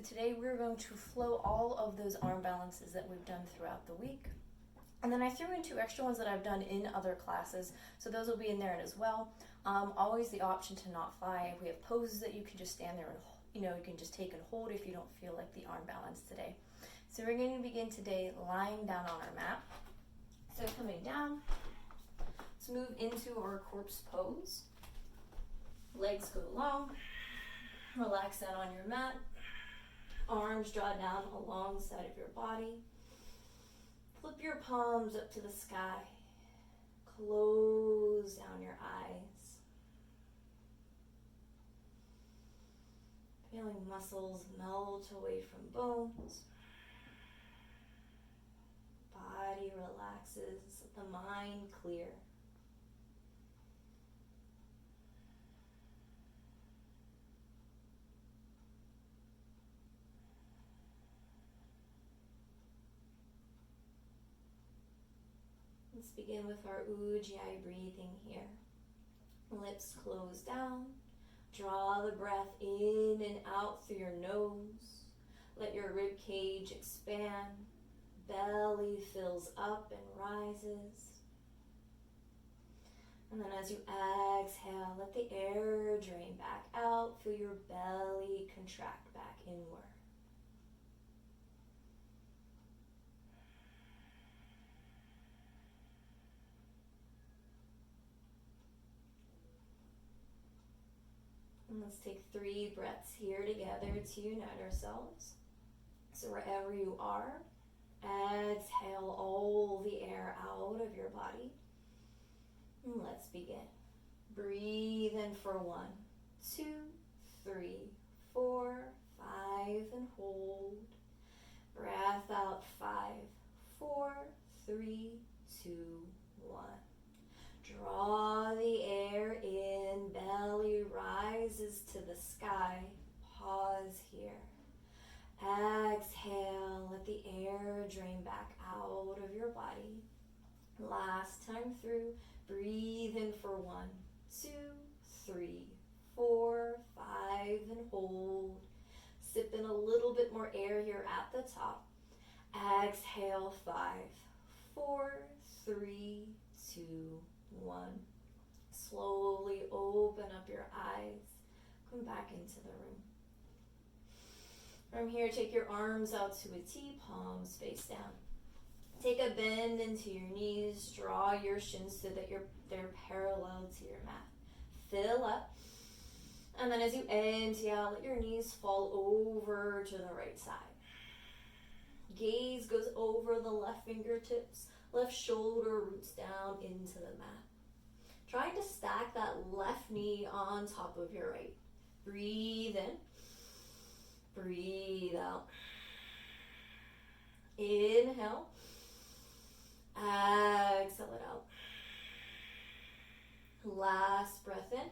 today we're going to flow all of those arm balances that we've done throughout the week. And then I threw in 2 extra ones that I've done in other classes, so those will be in there as well. Always the option to not fly. We have poses that you can just stand there and, you can just take and hold if you don't feel like the arm balance today. So we're going to begin today lying down on our mat. So coming down, let's move into our corpse pose. Legs go long, relax down on your mat. Arms draw down alongside of your body. Flip your palms up to the sky. Close down your eyes. Feeling muscles melt away from bones. Body relaxes, the mind clear. Let's begin with our Ujjayi breathing here. Lips close down. Draw the breath in and out through your nose. Let your rib cage expand. Belly fills up and rises. And then as you exhale, let the air drain back out. Feel your belly contract back inward. And let's take 3 breaths here together to unite ourselves. So wherever you are, exhale all the air out of your body. And let's begin. Breathe in for 1, 2, 3, 4, 5, and hold. Breath out 5, 4, 3, 2, 1. Draw the air in, belly rises to the sky. Pause here. Exhale, let the air drain back out of your body. Last time through, breathe in for 1, 2, 3, 4, 5, and hold. Sip in a little bit more air here at the top. Exhale, 5, 4, 3, 2, 1. Slowly open up your eyes. Come back into the room. From here, take your arms out to a T, palms face down. Take a bend into your knees. Draw your shins so that they're parallel to your mat. Fill up. And then as you empty out, let your knees fall over to the right side. Gaze goes over the left fingertips. Left shoulder roots down into the mat. Trying to stack that left knee on top of your right. Breathe in. Breathe out. Inhale. Exhale it out. Last breath in.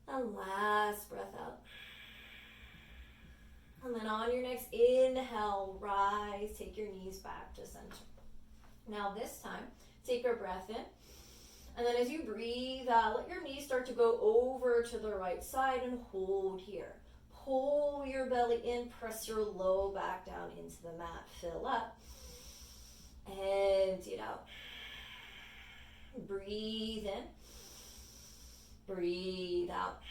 And last breath out. And then on your next inhale, rise. Take your knees back to center. Now this time, take a breath in. And then as you breathe out, let your knees start to go over to the right side and hold here. Pull your belly in, press your low back down into the mat. Fill up. Empty it out. Breathe in. Breathe out.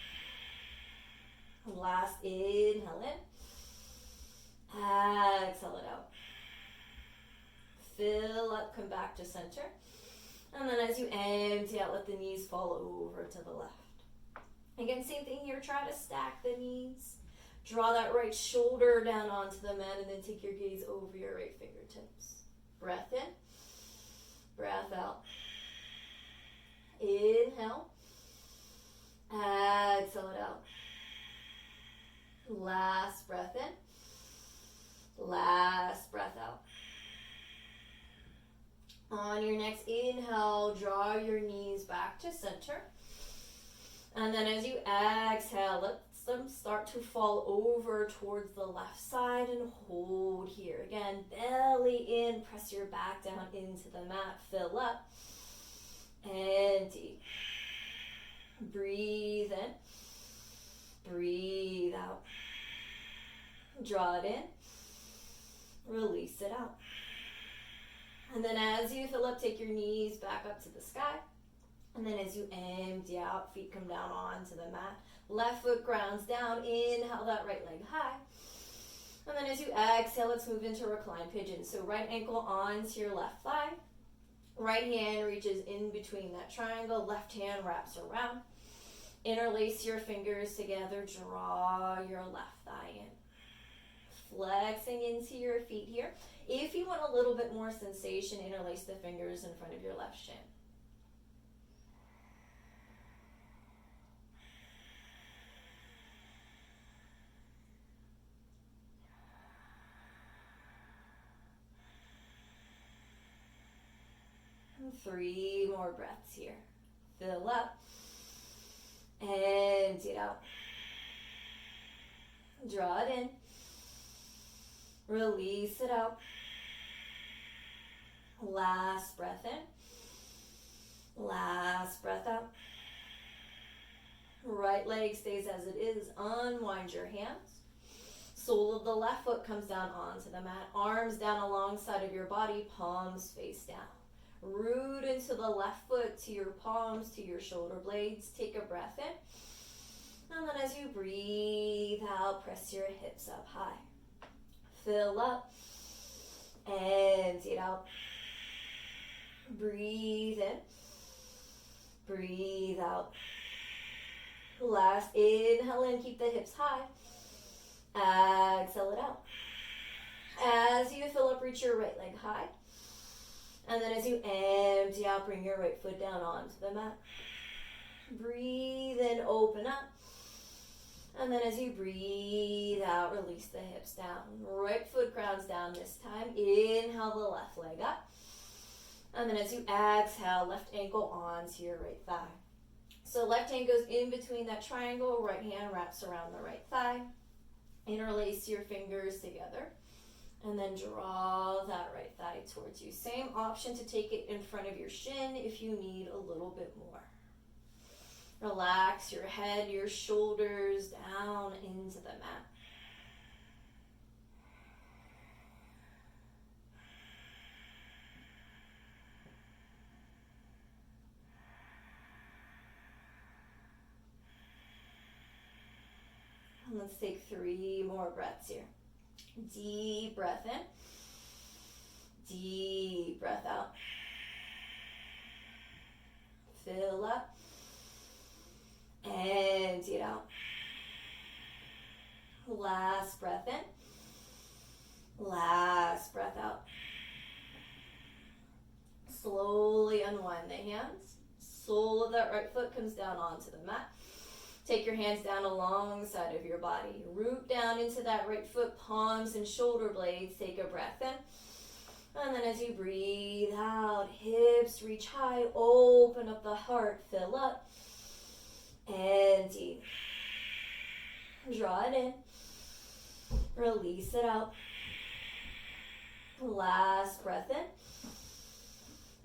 Last inhale in. Exhale it out. Fill up, come back to center. And then as you empty out, let the knees fall over to the left. Again, same thing here. Try to stack the knees. Draw that right shoulder down onto the mat and then take your gaze over your right fingertips. Breath in. Breath out. Inhale. Exhale it out. Last breath in. Last breath out. On your next inhale, draw your knees back to center. And then as you exhale, let them start to fall over towards the left side and hold here. Again, belly in, press your back down into the mat, fill up. Empty. Breathe in. Breathe out. Draw it in. Release it out. And then as you fill up, take your knees back up to the sky. And then as you empty out, feet come down onto the mat. Left foot grounds down. Inhale that right leg high. And then as you exhale, let's move into reclined pigeon. So right ankle onto your left thigh. Right hand reaches in between that triangle. Left hand wraps around. Interlace your fingers together. Draw your left thigh in. Flexing into your feet here. If you want a little bit more sensation, interlace the fingers in front of your left shin. And 3 more breaths here. Fill up. Empty it out. Draw it in. Release it out. Last breath in. Last breath out. Right leg stays as it is. Unwind your hands. Sole of the left foot comes down onto the mat. Arms down alongside of your body. Palms face down. Root into the left foot to your palms, to your shoulder blades. Take a breath in. And then as you breathe out, press your hips up high. Fill up. Empty it out. Breathe in. Breathe out. Last inhale in, keep the hips high. Exhale it out. As you fill up, reach your right leg high. And then as you empty out, bring your right foot down onto the mat. Breathe in, open up. And then as you breathe out, release the hips down. Right foot grounds down this time. Inhale the left leg up. And then as you exhale, left ankle onto your right thigh. So left hand goes in between that triangle. Right hand wraps around the right thigh. Interlace your fingers together. And then draw that right thigh towards you. Same option to take it in front of your shin if you need a little bit more. Relax your head, your shoulders down into the mat. And let's take 3 more breaths here. Deep breath in. Deep breath out. Fill up. Empty it out. Last breath in. Last breath out. Slowly unwind the hands. Sole of that right foot comes down onto the mat. Take your hands down alongside of your body. Root down into that right foot, palms and shoulder blades. Take a breath in. And then as you breathe out, hips reach high. Open up the heart. Fill up. Empty. Draw it in. Release it out. Last breath in.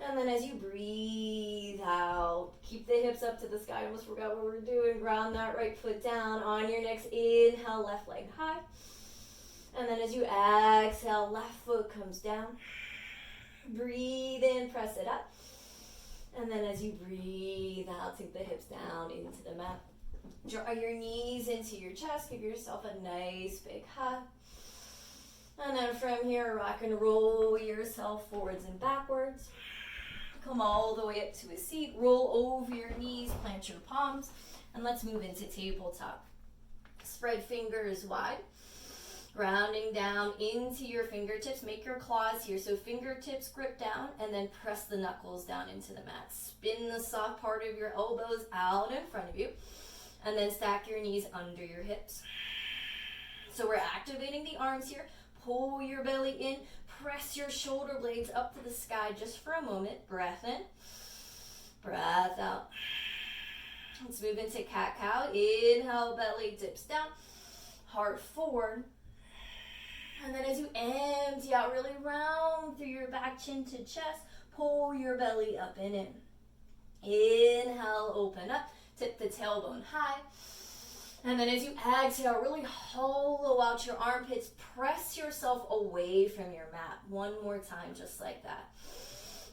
And then as you breathe out, keep the hips up to the sky. I almost forgot what we're doing. Ground that right foot down. On your next inhale, left leg high. And then as you exhale, left foot comes down. Breathe in, press it up. And then as you breathe out, take the hips down into the mat. Draw your knees into your chest. Give yourself a nice big hug. And then from here, rock and roll yourself forwards and backwards. Come all the way up to a seat. Roll over your knees, plant your palms, and let's move into tabletop. Spread fingers wide. Grounding down into your fingertips. Make your claws here. So fingertips grip down and then press the knuckles down into the mat. Spin the soft part of your elbows out in front of you. And then stack your knees under your hips. So we're activating the arms here. Pull your belly in. Press your shoulder blades up to the sky just for a moment. Breath in. Breath out. Let's move into cat-cow. Inhale, belly dips down. Heart forward. And then as you empty out, really round through your back, chin to chest. Pull your belly up and in. Inhale, open up. Tip the tailbone high. And then as you exhale, really hollow out your armpits. Press yourself away from your mat. One more time, just like that.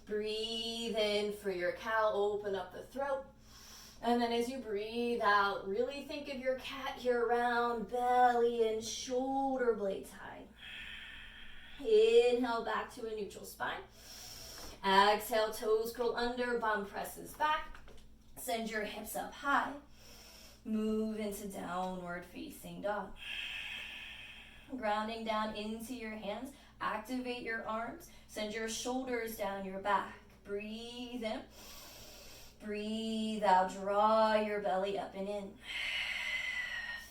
Breathe in for your cow. Open up the throat. And then as you breathe out, really think of your cat here, round belly and shoulder blades high. Inhale back to a neutral spine. Exhale, toes curl under, bum presses back. Send your hips up high. Move into downward facing dog. Grounding down into your hands. Activate your arms. Send your shoulders down your back. Breathe in. Breathe out. Draw your belly up and in.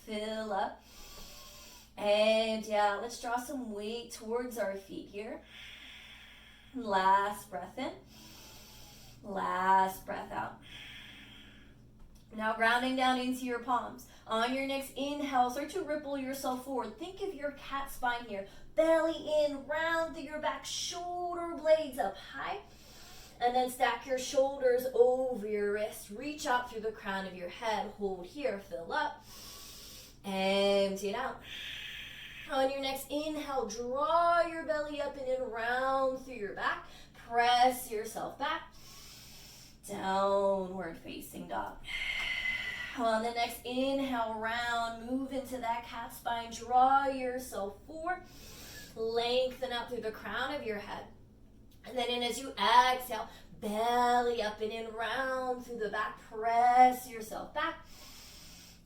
Fill up. Empty out. Let's draw some weight towards our feet here. Last breath in. Last breath out. Now grounding down into your palms. On your next inhale, start to ripple yourself forward. Think of your cat spine here. Belly in, round through your back, shoulder blades up high. And then stack your shoulders over your wrist. Reach out through the crown of your head. Hold here, fill up. Empty it out. On your next inhale, draw your belly up and in, round through your back. Press yourself back. Downward facing dog. On the next inhale, round, move into that cat spine. Draw yourself forward. Lengthen out through the crown of your head. And then in as you exhale, belly up and in, round through the back. Press yourself back.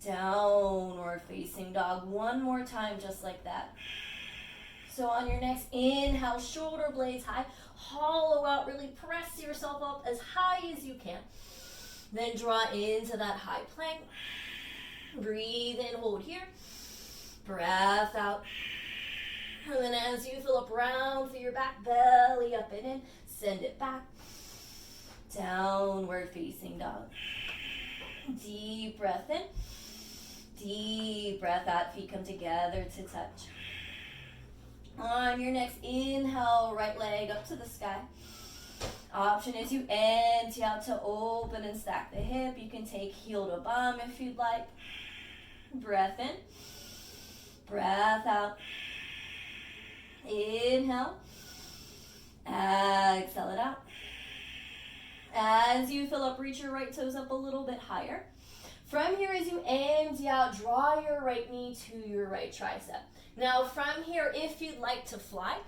Downward facing dog. One more time, just like that. So on your next inhale, shoulder blades high. Hollow out, really press yourself up as high as you can. Then draw into that high plank. Breathe in, hold here. Breath out. And then as you fill up round through your back, belly up and in, send it back. Downward facing dog. Deep breath in. Deep breath out. Feet come together to touch. On your next inhale, right leg up to the sky. Option is you empty out to open and stack the hip. You can take heel to bum if you'd like. Breath in. Breath out. Inhale. Exhale it out. As you fill up, reach your right toes up a little bit higher. From here, as you empty out, draw your right knee to your right tricep. Now from here, if you'd like to fly,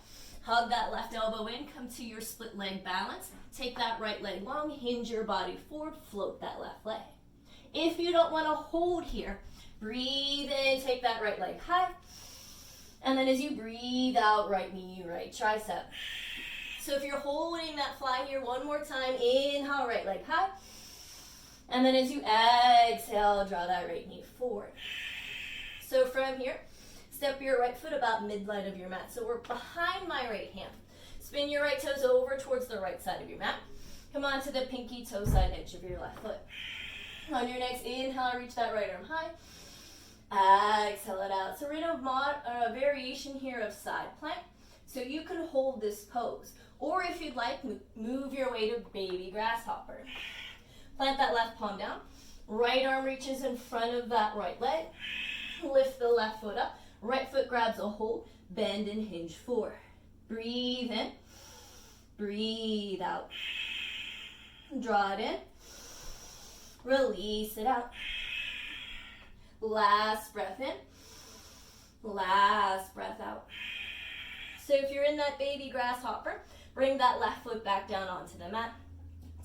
hug that left elbow in, come to your split leg balance. Take that right leg long, hinge your body forward, float that left leg. If you don't want to hold here, breathe in, take that right leg high. And then as you breathe out, right knee, right tricep. So if you're holding that fly here, one more time, inhale, right leg high. And then as you exhale, draw that right knee forward. So from here, step your right foot about midline of your mat. So we're behind my right hand. Spin your right toes over towards the right side of your mat. Come on to the pinky toe side edge of your left foot. On your next inhale, reach that right arm high. Exhale it out. So we're in a variation here of side plank. So you can hold this pose. Or if you'd like, move your way to baby grasshopper. Plant that left palm down. Right arm reaches in front of that right leg. Lift the left foot up. Right foot grabs a hold. Bend and hinge forward. Breathe in. Breathe out. Draw it in. Release it out. Last breath in. Last breath out. So if you're in that baby grasshopper, bring that left foot back down onto the mat.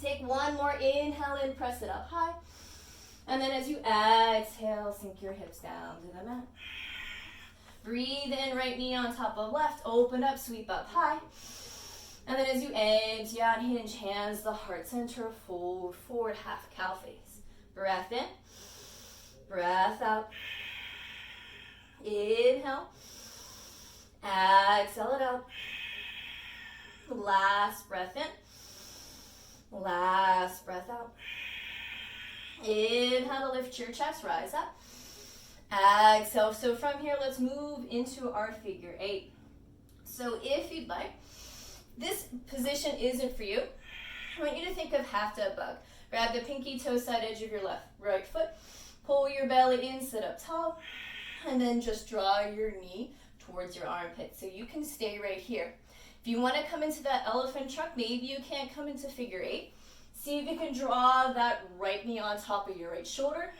Take one more inhale in, press it up high. And then as you exhale, sink your hips down to the mat. Breathe in, right knee on top of left, open up, sweep up high. And then as you empty out, hinge hands, the heart center, fold forward, half cow face. Breath in, breath out. Inhale, exhale it out. Last breath in. Last breath out. Inhale to lift your chest, rise up. Exhale. So from here, let's move into our figure eight. So if you'd like, this position isn't for you. I want you to think of half dead bug. Grab the pinky toe side edge of your right foot. Pull your belly in, sit up tall, and then just draw your knee towards your armpit. So you can stay right here. If you want to come into that elephant trunk, maybe you can't come into figure 8. See if you can draw that right knee on top of your right shoulder.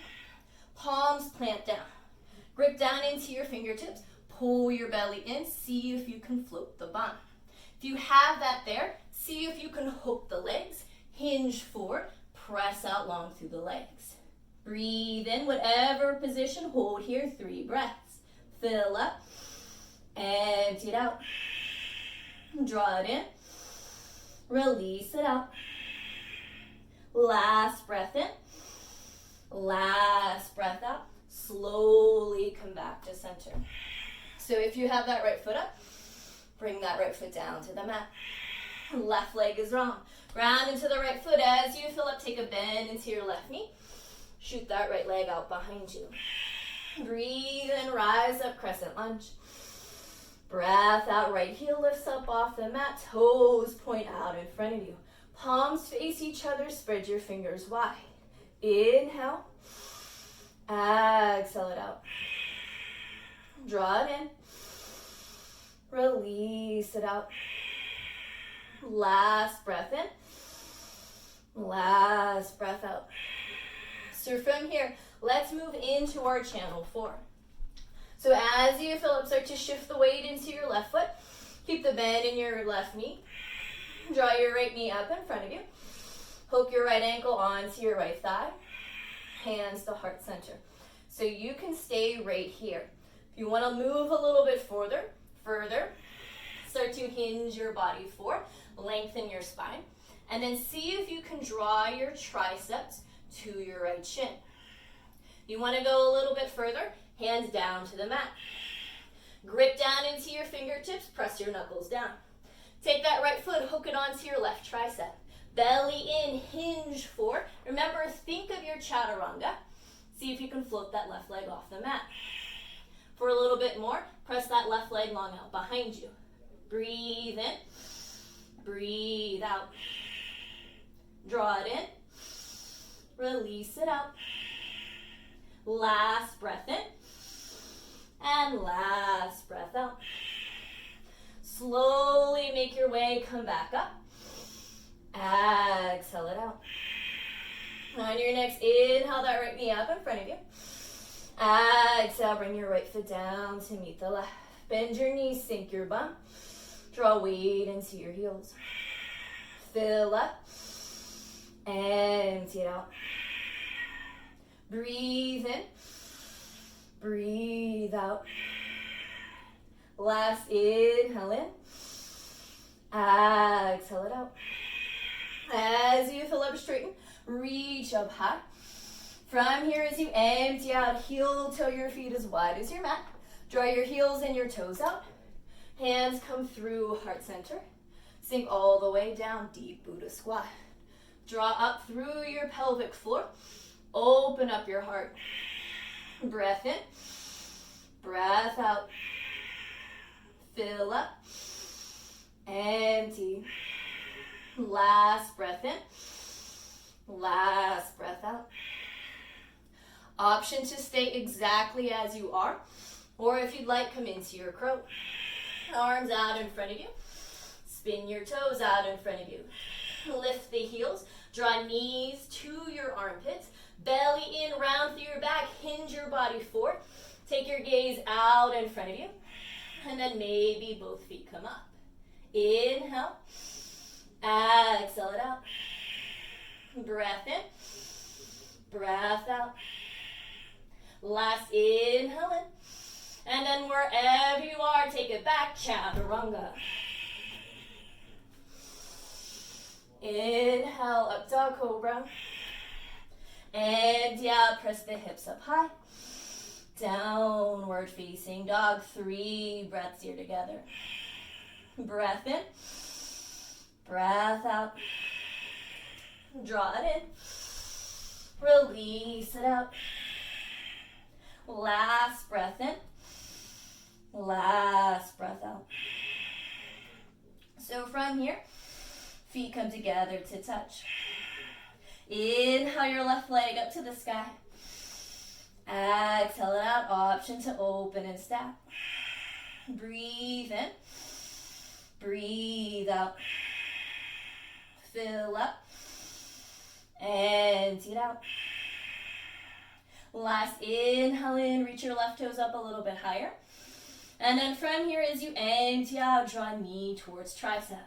Palms plant down. Grip down into your fingertips. Pull your belly in. See if you can float the bum. If you have that there, see if you can hook the legs. Hinge forward. Press out long through the legs. Breathe in, whatever position. Hold here, 3 breaths. Fill up. Empty it out. Draw it in. Release it out. Last breath in. Last breath out. Slowly come back to center. So if you have that right foot up, bring that right foot down to the mat. Left leg is wrong. Ground into the right foot. As you fill up, take a bend into your left knee. Shoot that right leg out behind you. Breathe in, rise up, crescent lunge. Breath out, right heel lifts up off the mat. Toes point out in front of you. Palms face each other, spread your fingers wide. Inhale. Exhale it out. Draw it in. Release it out. Last breath in. Last breath out. So from here, let's move into our channel 4. So as you fill up, start to shift the weight into your left foot. Keep the bend in your left knee. Draw your right knee up in front of you. Hook your right ankle onto your right thigh. Hands to heart center. So you can stay right here. If you want to move a little bit further, start to hinge your body forward. Lengthen your spine. And then see if you can draw your triceps to your right shin. You want to go a little bit further. Hands down to the mat. Grip down into your fingertips. Press your knuckles down. Take that right foot, hook it onto your left tricep. Belly in, hinge forward. Remember, think of your chaturanga. See if you can float that left leg off the mat. For a little bit more, press that left leg long out behind you. Breathe in. Breathe out. Draw it in. Release it out. Last breath in. And last breath out. Slowly make your way, come back up. Exhale it out. On your next inhale, that right knee up in front of you. Exhale, bring your right foot down to meet the left. Bend your knees, sink your bum. Draw weight into your heels. Fill up. Empty it out. Breathe in. Breathe out. Last inhale in. Exhale it out. As you fill up, straighten. Reach up high. From here, as you empty out, heel toe your feet as wide as your mat. Draw your heels and your toes out. Hands come through heart center. Sink all the way down, deep Buddha squat. Draw up through your pelvic floor. Open up your heart. Breath in. Breath out. Fill up. Empty. Last breath in. Last breath out. Option to stay exactly as you are, or if you'd like, come into your crow. Arms out in front of you. Spin your toes out in front of you. Lift the heels. Draw knees to your armpits. Belly in, round through your back. Hinge your body forward. Take your gaze out in front of you. And then maybe both feet come up. Inhale. Exhale it out. Breath in. Breath out. Last inhale in. And then wherever you are, take it back. Chaturanga. Inhale, up dog cobra. Empty out, press the hips up high. Downward facing dog. 3 breaths here together. Breath in. Breath out. Draw it in. Release it out. Last breath in. Last breath out. So from here, feet come together to touch. Inhale your left leg up to the sky. Exhale it out, option to open and step. Breathe in, breathe out. Fill up, empty it out. Last inhale in, reach your left toes up a little bit higher. And then from here, as you empty out, draw knee towards tricep.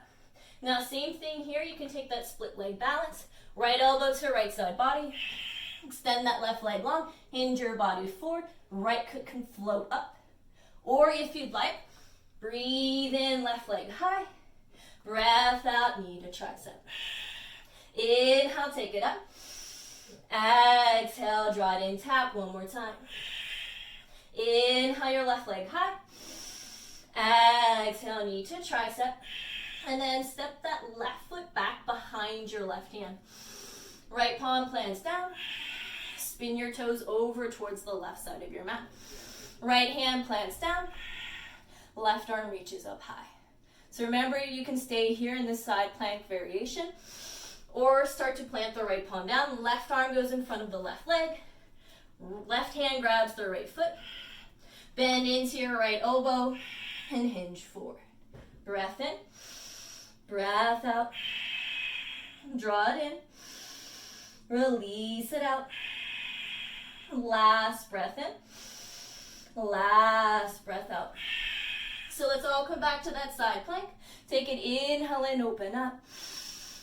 Now, same thing here. You can take that split leg balance. Right elbow to right side body. Extend that left leg long. Hinge your body forward. Right foot can float up. Or if you'd like, breathe in, left leg high. Breath out, knee to tricep. Inhale, take it up. Exhale, draw it in, tap one more time. Inhale, your left leg high. Exhale, knee to tricep. And then step that left foot back behind your left hand. Right palm plants down. Spin your toes over towards the left side of your mat. Right hand plants down. Left arm reaches up high. So remember, you can stay here in this side plank variation, or start to plant the right palm down. Left arm goes in front of the left leg. Left hand grabs the right foot. Bend into your right elbow and hinge forward. Breath in, breath out. Draw it in. Release it out. Last breath in. Last breath out. So let's all come back to that side plank. Take it, inhale and open up.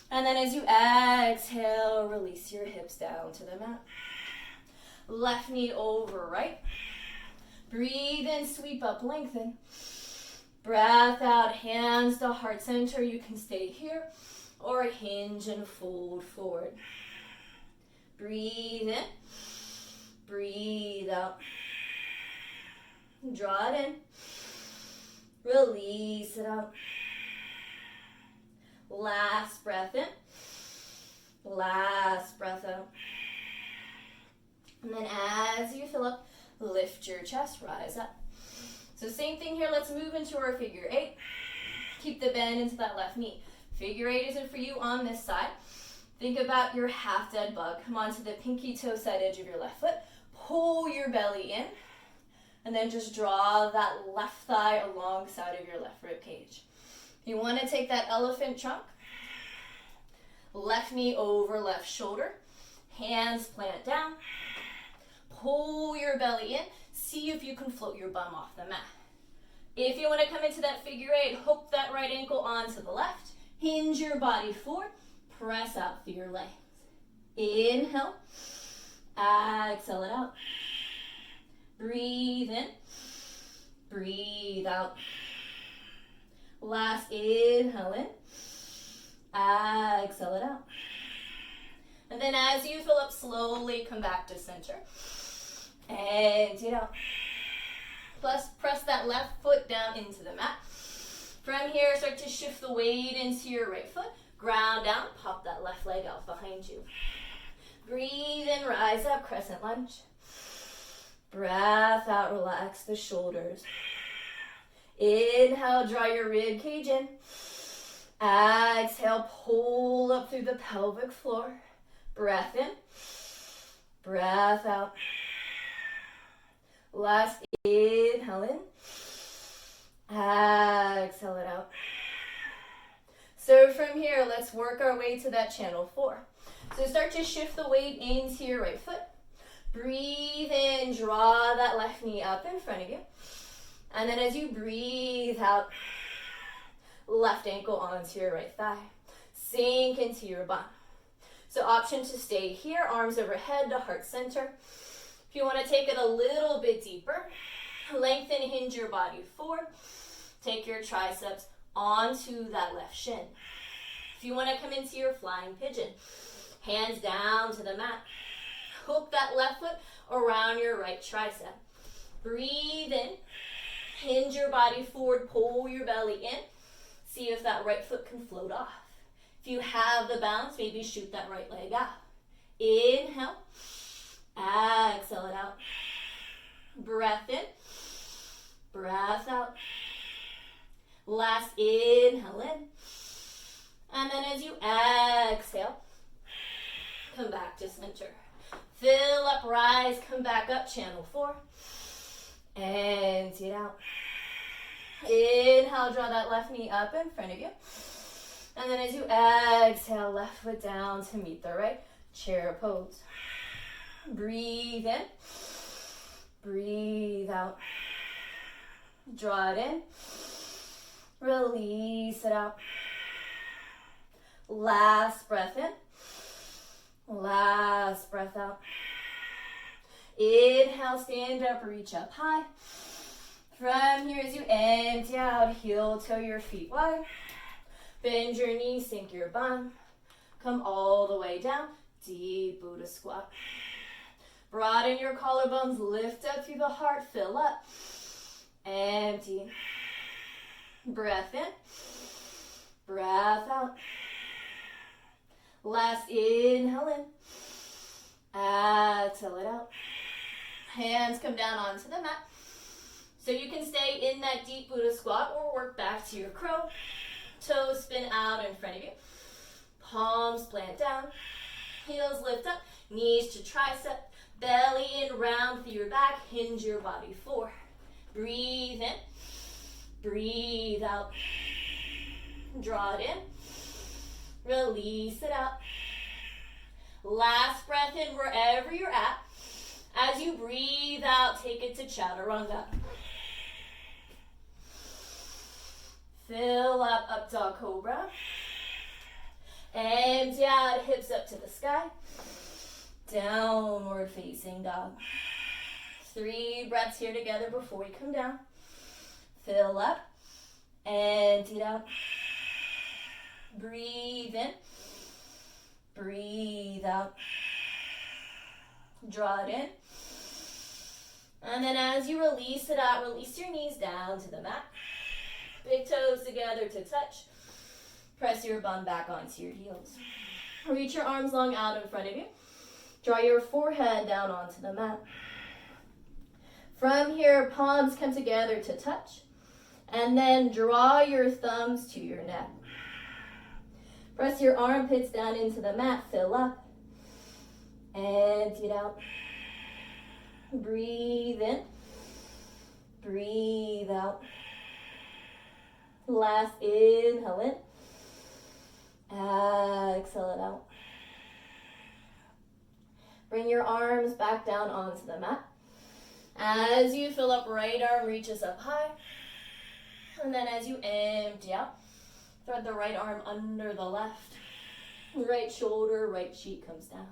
And then as you exhale, release your hips down to the mat. Left knee over right. Breathe in, sweep up, lengthen. Breath out, hands to heart center. You can stay here or hinge and fold forward. Breathe in, breathe out. Draw it in. Release it out. Last breath in. Last breath out. And then as you fill up, lift your chest, rise up. So same thing here, let's move into our figure eight. Keep the bend into that left knee. Figure eight isn't for you on this side. Think about your half dead bug. Come onto the pinky toe side edge of your left foot. Pull your belly in. And then just draw that left thigh alongside of your left rib cage. If you want to take that elephant trunk, left knee over left shoulder, hands plant down, pull your belly in, see if you can float your bum off the mat. If you want to come into that figure eight, hook that right ankle onto the left, hinge your body forward, press out through your legs. Inhale, exhale it out. Breathe in, breathe out. Last inhale in, exhale it out. And then as you fill up, slowly come back to center. Empty it out. Plus, press that left foot down into the mat. From here, start to shift the weight into your right foot. Ground down, pop that left leg out behind you. Breathe in, rise up, crescent lunge. Breath out, relax the shoulders. Inhale, draw your rib cage in. Exhale, pull up through the pelvic floor. Breath in, breath out. Last inhale in. Exhale it out. So from here, let's work our way to that channel 4. So start to shift the weight into your right foot. Breathe in, draw that left knee up in front of you. And then as you breathe out, left ankle onto your right thigh. Sink into your bum. So option to stay here, arms overhead to heart center. If you want to take it a little bit deeper, lengthen, hinge your body forward. Take your triceps onto that left shin. If you want to come into your flying pigeon, hands down to the mat. Hook that left foot around your right tricep. Breathe in. Hinge your body forward. Pull your belly in. See if that right foot can float off. If you have the balance, maybe shoot that right leg out. Inhale. Exhale it out. Breath in. Breath out. Last inhale in. And then as you exhale, come back to center. Fill up, rise, come back up, channel 4. Empty it out. Inhale, draw that left knee up in front of you. And then as you exhale, left foot down to meet the right. Chair pose. Breathe in. Breathe out. Draw it in. Release it out. Last breath in. Last breath out. Inhale, stand up, reach up high. From here, as you empty out, heel toe your feet wide. Bend your knees, sink your bum. Come all the way down, deep Buddha squat. Broaden your collarbones, lift up through the heart, fill up. Empty. Breath in. Breath out. Last inhale in. Exhale it out. Hands come down onto the mat. So you can stay in that deep Buddha squat or work back to your crow. Toes spin out in front of you. Palms plant down. Heels lift up. Knees to tricep. Belly in, round through your back. Hinge your body. 4. Breathe in. Breathe out. Draw it in. Release it out. Last breath in wherever you're at. As you breathe out, take it to chaturanga. Fill up dog cobra. Empty out, hips up to the sky. Downward facing dog. 3 breaths here together before we come down. Fill up. Empty it out. Breathe in. Breathe out. Draw it in. And then as you release it out, release your knees down to the mat. Big toes together to touch. Press your bum back onto your heels. Reach your arms long out in front of you. Draw your forehead down onto the mat. From here, palms come together to touch. And then draw your thumbs to your neck. Press your armpits down into the mat. Fill up. Empty it out. Breathe in. Breathe out. Last inhale in. Exhale it out. Bring your arms back down onto the mat. As you fill up, right arm reaches up high. And then as you empty out, thread the right arm under the left. Right shoulder, right cheek comes down.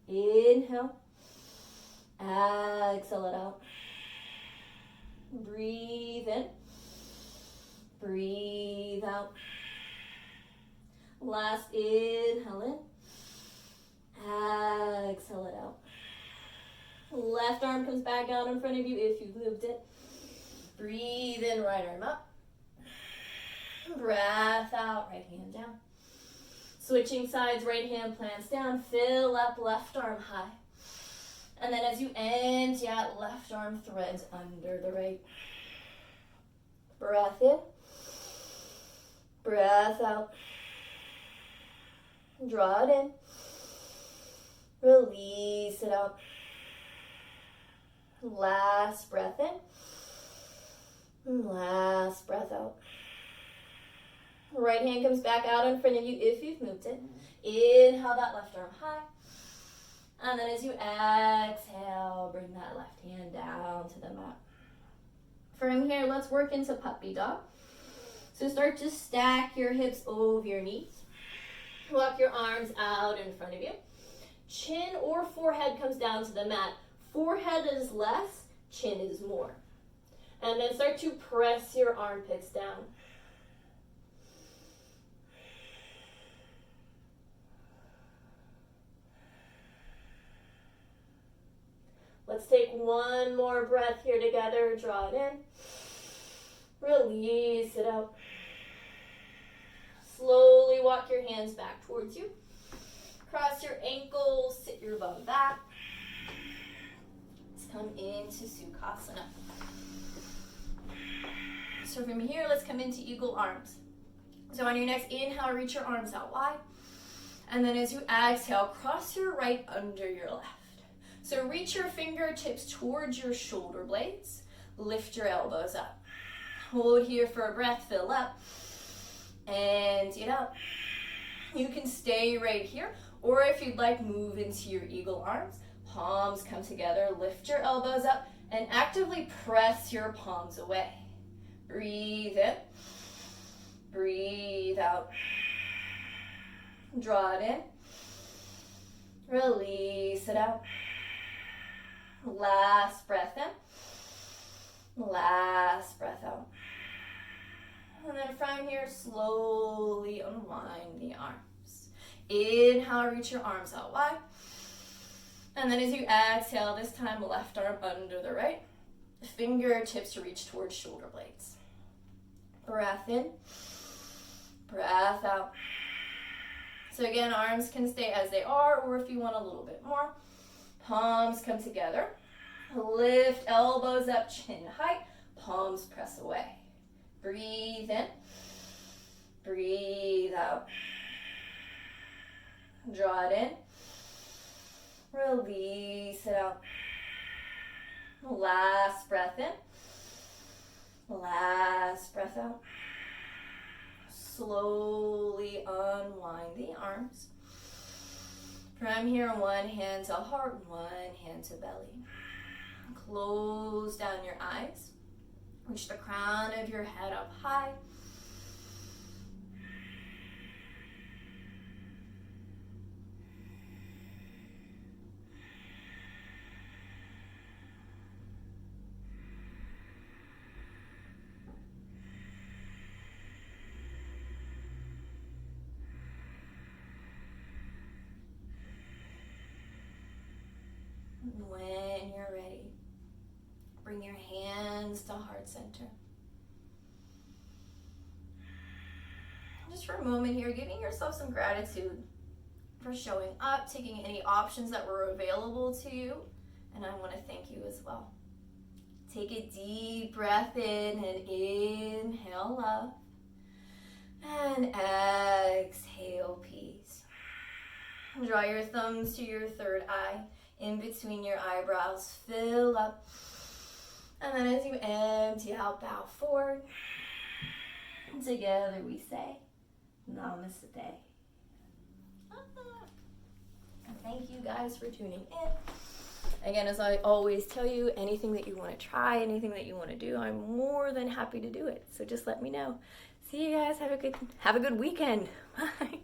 Inhale. Exhale it out. Breathe in. Breathe out. Last inhale in. Exhale it out. Left arm comes back out in front of you if you've moved it. Breathe in, right arm up. Breath out, right hand down. Switching sides, right hand plants down. Fill up, left arm high. And then as you empty out, left arm threads under the right. Breath in. Breath out. Draw it in. Release it out. Last breath in. Last breath out. Right hand comes back out in front of you if you've moved it. Inhale that left arm high. And then as you exhale, bring that left hand down to the mat. From here, let's work into puppy dog. So start to stack your hips over your knees. Walk your arms out in front of you. Chin or forehead comes down to the mat. Forehead is less, chin is more. And then start to press your armpits down. Let's take one more breath here together. Draw it in. Release it out. Slowly walk your hands back towards you. Cross your ankles, sit your bum back. Let's come into Sukhasana. So from here, let's come into eagle arms. So on your next inhale, reach your arms out wide. And then as you exhale, cross your right under your left. So reach your fingertips towards your shoulder blades. Lift your elbows up. Hold here for a breath, fill up. Empty it out. You can stay right here, or if you'd like, move into your eagle arms. Palms come together, lift your elbows up, and actively press your palms away. Breathe in, breathe out. Draw it in, release it out. Last breath in, last breath out. And then from here, slowly unwind the arms. Inhale, reach your arms out wide. And then as you exhale, this time left arm under the right. Fingertips reach towards shoulder blades. Breath in, breath out. So again, arms can stay as they are, or if you want a little bit more, palms come together. Lift elbows up, chin height, palms press away. Breathe in, breathe out. Draw it in, release it out. Last breath in, last breath out. Slowly unwind the arms. From here, one hand to heart, one hand to belly. Close down your eyes. Reach the crown of your head up high. When you're ready, bring your hands to heart center. Just for a moment here, giving yourself some gratitude for showing up, taking any options that were available to you, and I want to thank you as well. Take a deep breath in and inhale love, and exhale peace. Draw your thumbs to your third eye, in between your eyebrows, fill up. And then as you empty out, bow forward. Together we say, Namaste. And thank you guys for tuning in. Again, as I always tell you, anything that you want to try, anything that you want to do, I'm more than happy to do it. So just let me know. See you guys. Have a good weekend. Bye.